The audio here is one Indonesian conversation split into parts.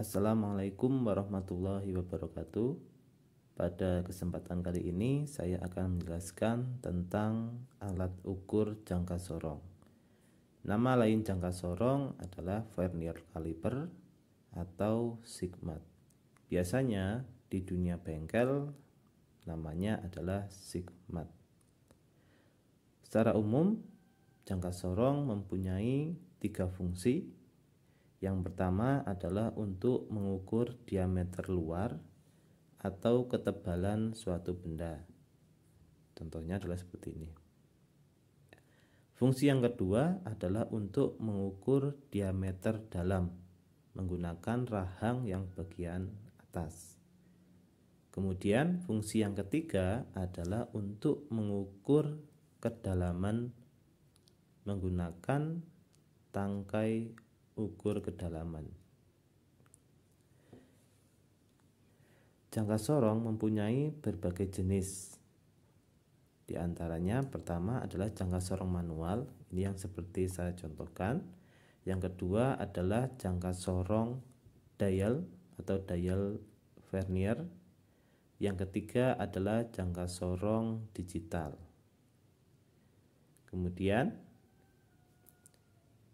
Assalamualaikum warahmatullahi wabarakatuh. Pada kesempatan kali ini saya akan menjelaskan tentang alat ukur jangka sorong. Nama lain jangka sorong adalah vernier caliper atau sigmat. Biasanya di dunia bengkel namanya adalah sigmat. Secara umum, jangka sorong mempunyai 3 fungsi. Yang pertama adalah untuk mengukur diameter luar atau ketebalan suatu benda. Contohnya adalah seperti ini. Fungsi yang kedua adalah untuk mengukur diameter dalam menggunakan rahang yang bagian atas. Kemudian fungsi yang ketiga adalah untuk mengukur kedalaman menggunakan tangkai ukur kedalaman. Jangka sorong mempunyai berbagai jenis. Di antaranya pertama adalah jangka sorong manual, ini yang seperti saya contohkan. Yang kedua adalah jangka sorong dial atau dial vernier. Yang ketiga adalah jangka sorong digital. Kemudian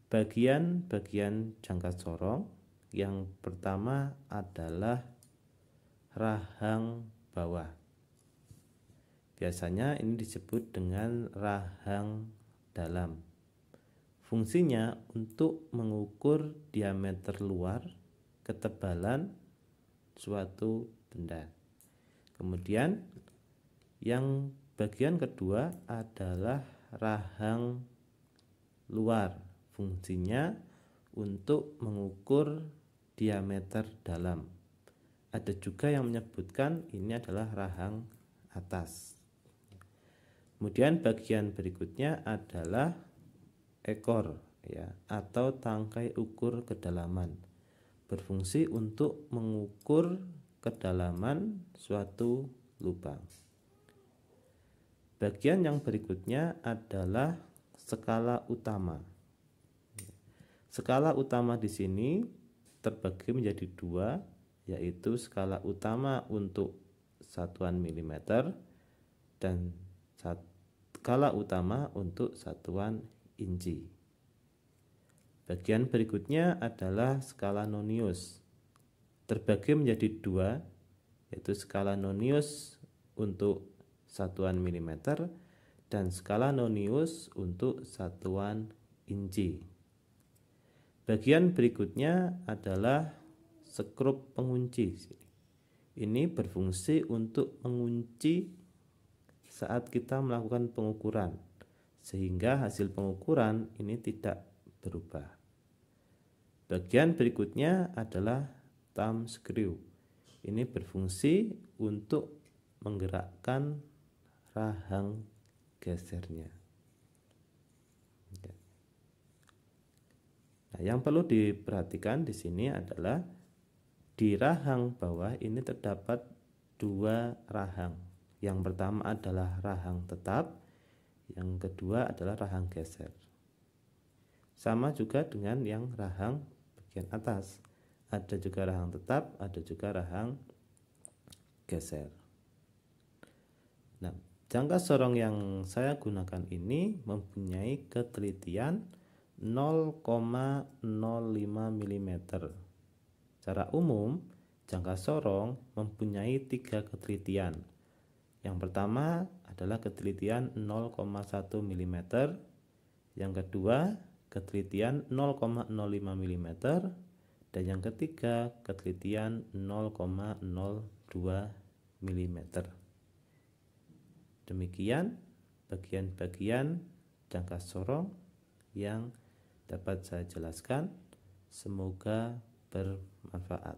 bagian-bagian jangka sorong, yang pertama adalah rahang bawah. Biasanya ini disebut dengan rahang dalam. Fungsinya untuk mengukur diameter luar, ketebalan suatu benda. Kemudian yang bagian kedua adalah rahang luar. Fungsinya untuk mengukur diameter dalam. Ada juga yang menyebutkan ini adalah rahang atas. Kemudian bagian berikutnya adalah ekor ya, atau tangkai ukur kedalaman. Berfungsi untuk mengukur kedalaman suatu lubang. Bagian yang berikutnya adalah skala utama. Skala utama di sini terbagi menjadi 2, yaitu skala utama untuk satuan milimeter dan skala utama untuk satuan inci. Bagian berikutnya adalah skala nonius. Terbagi menjadi 2, yaitu skala nonius untuk satuan milimeter dan skala nonius untuk satuan inci. Bagian berikutnya adalah skrup pengunci. Ini berfungsi untuk mengunci saat kita melakukan pengukuran, sehingga hasil pengukuran ini tidak berubah. Bagian berikutnya adalah thumb screw. Ini berfungsi untuk menggerakkan rahang gesernya. Nah, yang perlu diperhatikan di sini adalah di rahang bawah ini terdapat 2 rahang. Yang pertama adalah rahang tetap, yang kedua adalah rahang geser. Sama juga dengan yang rahang bagian atas. Ada juga rahang tetap, ada juga rahang geser. Nah, jangka sorong yang saya gunakan ini mempunyai ketelitian 0,05 mm. Secara umum, jangka sorong mempunyai 3 ketelitian. Yang pertama adalah ketelitian 0,1 mm. Yang kedua, ketelitian 0,05 mm. Dan yang ketiga, ketelitian 0,02 mm. Demikian bagian-bagian jangka sorong yang dapat saya jelaskan. Semoga bermanfaat.